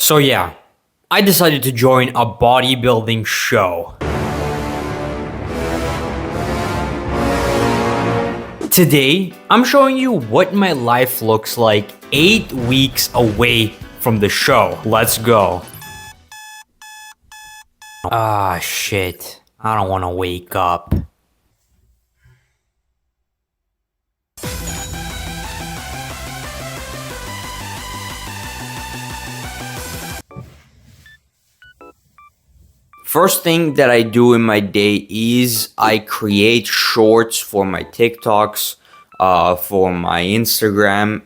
So yeah, I decided to join a bodybuilding show. Today, I'm showing you what my life looks like 8 weeks away from the show. Let's go. Ah, shit. I don't want to wake up. First thing that I do in my day is I create shorts for my TikToks, for my Instagram,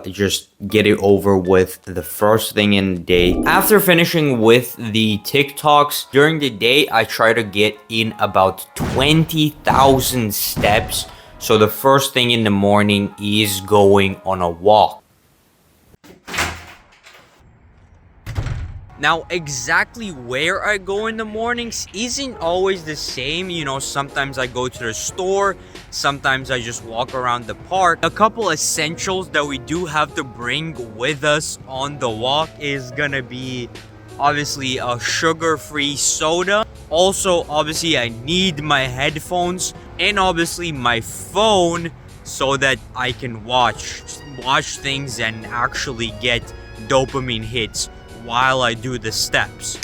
just get it over with the first thing in the day. After finishing with the TikToks, during the day, I try to get in about 20,000 steps. So the first thing in the morning is going on a walk. Now, exactly where I go in the mornings isn't always the same. You know, sometimes I go to the store, sometimes I just walk around the park. A couple essentials that we do have to bring with us on the walk is gonna be obviously a sugar-free soda. Also, obviously, I need my headphones and obviously my phone so that I can watch things and actually get dopamine hits while I do the steps.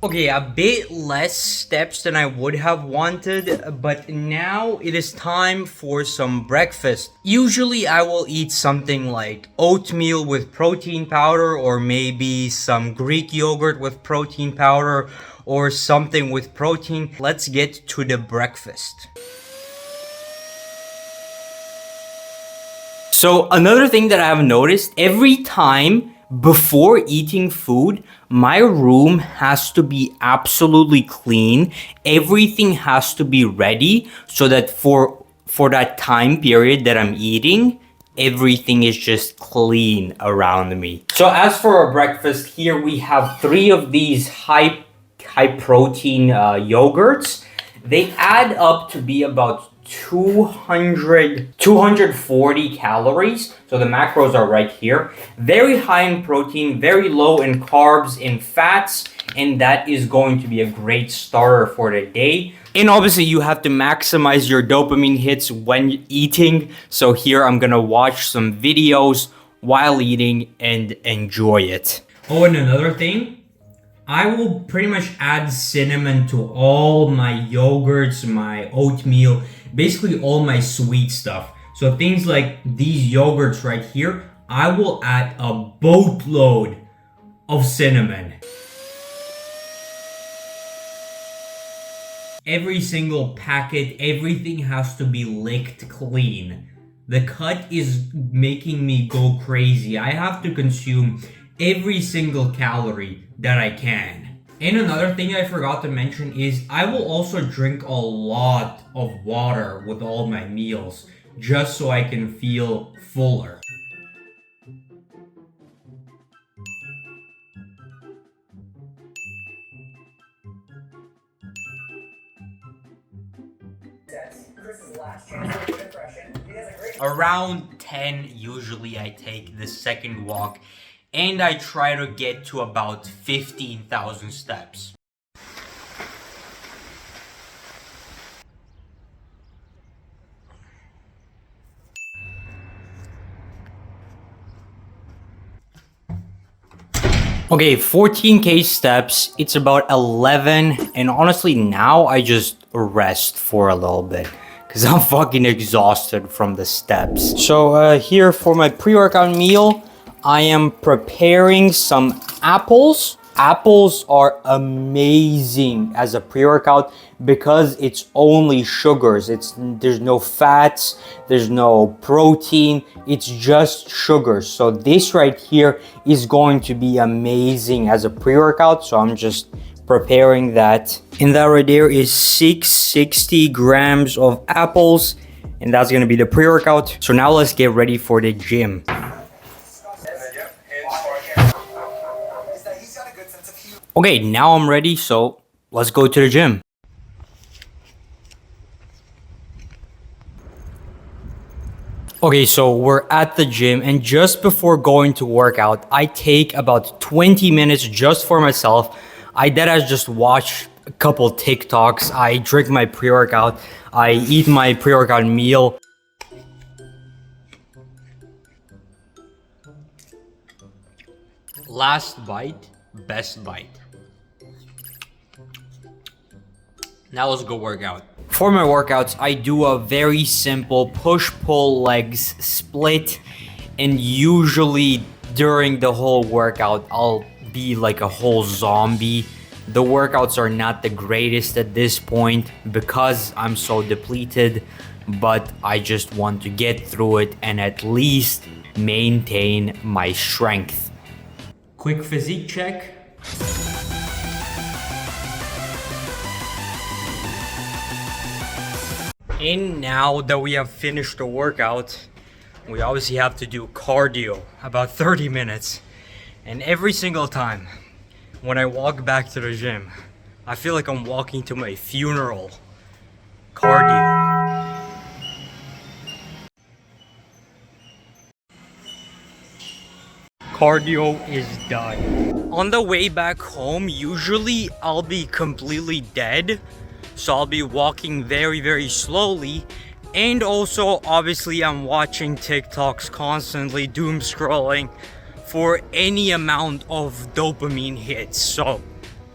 Okay, a bit less steps than I would have wanted, but now it is time for some breakfast. Usually I will eat something like oatmeal with protein powder, or maybe some Greek yogurt with protein powder, or something with protein. Let's get to the breakfast. So another thing that I have noticed, every time before eating food, my room has to be absolutely clean. Everything has to be ready so that for that time period that I'm eating, everything is just clean around me. So as for our breakfast, here we have 3 of these high protein yogurts. They add up to be about 240 calories. So the macros are right here. Very high in protein, very low in carbs and fats, and that is going to be a great starter for the day. And obviously you have to maximize your dopamine hits when eating. So here I'm gonna watch some videos while eating and enjoy it. Oh, and another thing, I will pretty much add cinnamon to all my yogurts, my oatmeal, basically all my sweet stuff. So things like these yogurts right here, I will add a boatload of cinnamon. Every single packet, everything has to be licked clean. The cut is making me go crazy. I have to consume every single calorie that I can. And another thing I forgot to mention is I will also drink a lot of water with all my meals, just so I can feel fuller. Around 10, usually I take the second walk, and I try to get to about 15,000 steps. Okay, 14K steps, it's about 11, and honestly now I just rest for a little bit because I'm fucking exhausted from the steps. So here for my pre-workout meal, I am preparing some apples. Apples are amazing as a pre-workout because it's only sugars. There's no fats, there's no protein, it's just sugars. So this right here is going to be amazing as a pre-workout. So I'm just preparing that. And that right there is 660 grams of apples, and that's gonna be the pre-workout. So now let's get ready for the gym. Okay, now I'm ready, so let's go to the gym. Okay, so we're at the gym, and just before going to workout, I take about 20 minutes just for myself. I deadass just watch a couple TikToks. I drink my pre-workout. I eat my pre-workout meal. Last bite, best bite. Now let's go work out. For my workouts, I do a very simple push-pull legs split, and usually during the whole workout, I'll be like a whole zombie. The workouts are not the greatest at this point because I'm so depleted, but I just want to get through it and at least maintain my strength. Quick physique check. And now that we have finished the workout, we obviously have to do cardio, about 30 minutes. And every single time when I walk back to the gym, I feel like I'm walking to my funeral. Cardio. Cardio is done. On the way back home, usually I'll be completely dead. So I'll be walking very, very slowly. And also, obviously, I'm watching TikToks constantly, doom scrolling for any amount of dopamine hits. So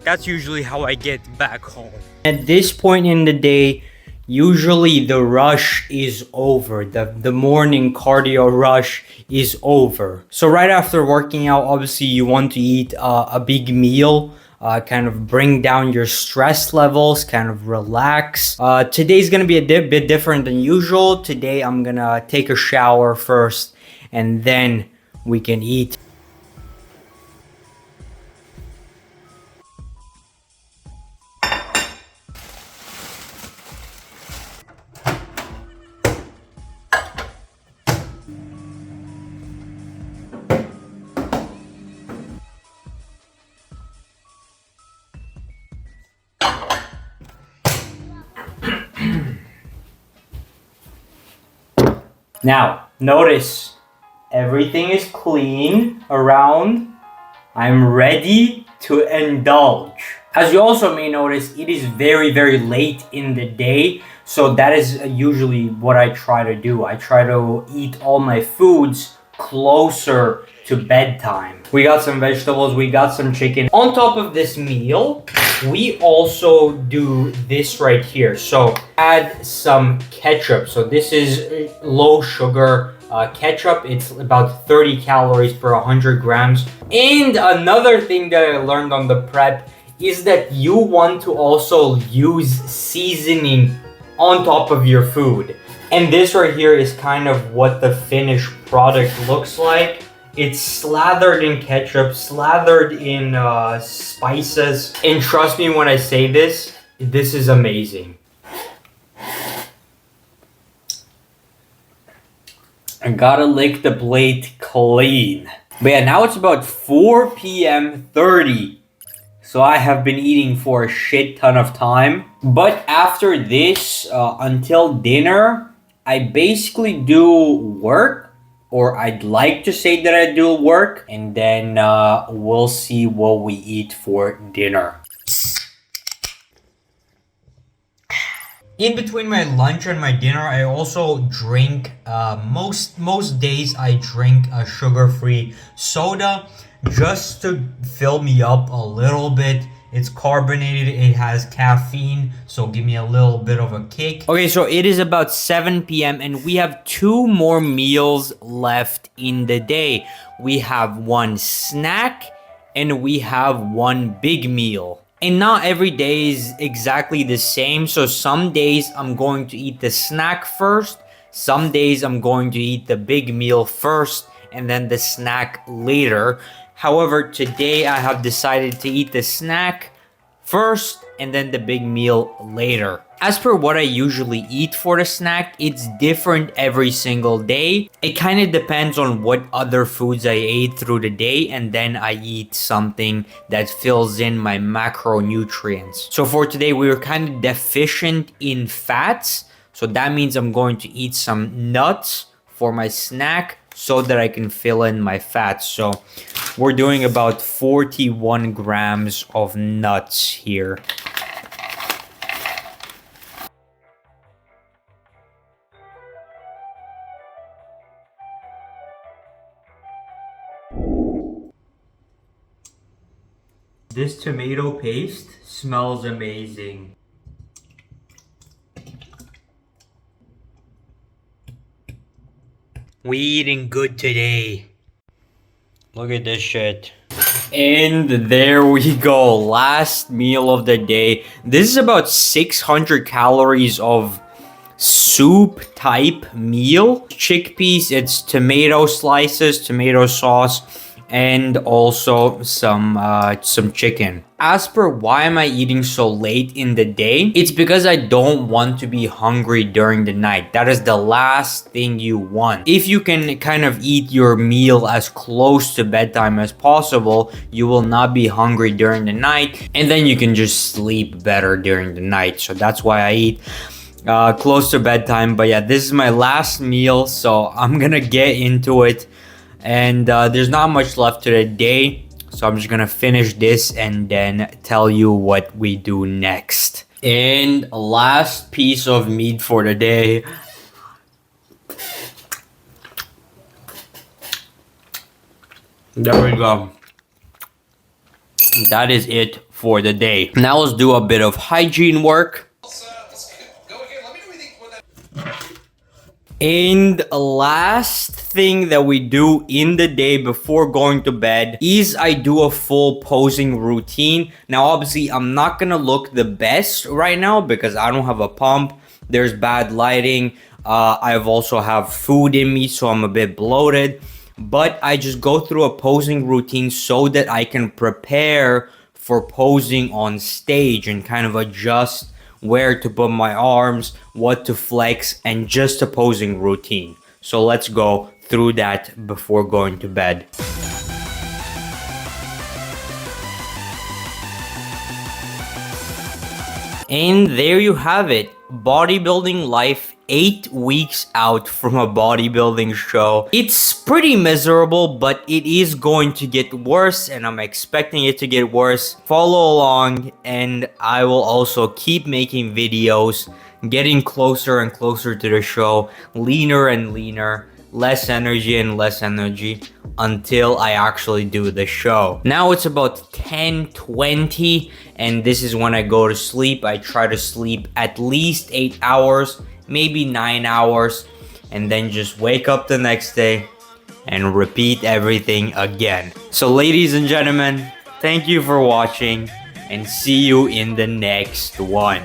that's usually how I get back home. At this point in the day, usually the rush is over. The morning cardio rush is over. So right after working out, obviously you want to eat a big meal. Kind of bring down your stress levels, kind of relax. Today's gonna be a bit different than usual. Today I'm gonna take a shower first and then we can eat. Now, notice everything is clean around. I'm ready to indulge. As you also may notice, it is very, very late in the day. So that is usually what I try to do. I try to eat all my foods closer to bedtime. We got some vegetables, we got some chicken. On top of this meal, we also do this right here. So add some ketchup. So this is low sugar ketchup. It's about 30 calories per 100 grams. And another thing that I learned on the prep is that you want to also use seasoning on top of your food. And this right here is kind of what the finished product looks like. It's slathered in ketchup, slathered in spices. And trust me when I say this, this is amazing. I gotta lick the plate clean. But yeah, now it's about 4 p.m. 30. So I have been eating for a shit ton of time. But after this, until dinner, I basically do work. Or I'd like to say that I do work. And then we'll see what we eat for dinner. In between my lunch and my dinner, I also drink, most days I drink a sugar-free soda just to fill me up a little bit. It's carbonated, it has caffeine, so give me a little bit of a kick. Okay, so it is about 7 p.m. and we have 2 more meals left in the day. We have 1 snack and we have 1 big meal. And not every day is exactly the same. So some days I'm going to eat the snack first. Some days I'm going to eat the big meal first and then the snack later. However, today I have decided to eat the snack first and then the big meal later. As per what I usually eat for the snack, it's different every single day. It kind of depends on what other foods I ate through the day, and then I eat something that fills in my macronutrients. So for today, we were kind of deficient in fats. So that means I'm going to eat some nuts for my snack so that I can fill in my fats. So we're doing about 41 grams of nuts here. This tomato paste smells amazing. We eating good today. Look at this shit. And there we go. Last meal of the day. This is about 600 calories of soup type meal. Chickpeas, it's tomato slices, tomato sauce, and also some chicken. As per why am I eating so late in the day, it's because I don't want to be hungry during the night. That is the last thing you want. If you can kind of eat your meal as close to bedtime as possible, you will not be hungry during the night, and then you can just sleep better during the night. So that's why I eat close to bedtime. But yeah, this is my last meal, so I'm gonna get into it. And there's not much left to the day, so I'm just gonna finish this and then tell you what we do next. And last piece of meat for the day. There we go. That is it for the day. Now let's do a bit of hygiene work. And last thing that we do in the day before going to bed is I do a full posing routine. Now obviously I'm not gonna look the best right now because I don't have a pump. There's bad lighting. I've also have food in me, so I'm a bit bloated. But I just go through a posing routine so that I can prepare for posing on stage and kind of adjust where to put my arms, what to flex, and just a posing routine. So let's go through that before going to bed. And there you have it. Bodybuilding life 8 weeks out from a bodybuilding show. It's pretty miserable, but it is going to get worse, and I'm expecting it to get worse. Follow along, and I will also keep making videos, getting closer and closer to the show, leaner and leaner, less energy and less energy, until I actually do the show. Now it's about 10:20, and this is when I go to sleep. I try to sleep at least 8 hours, maybe 9 hours, and then just wake up the next day and repeat everything again. So ladies and gentlemen, thank you for watching, and see you in the next one.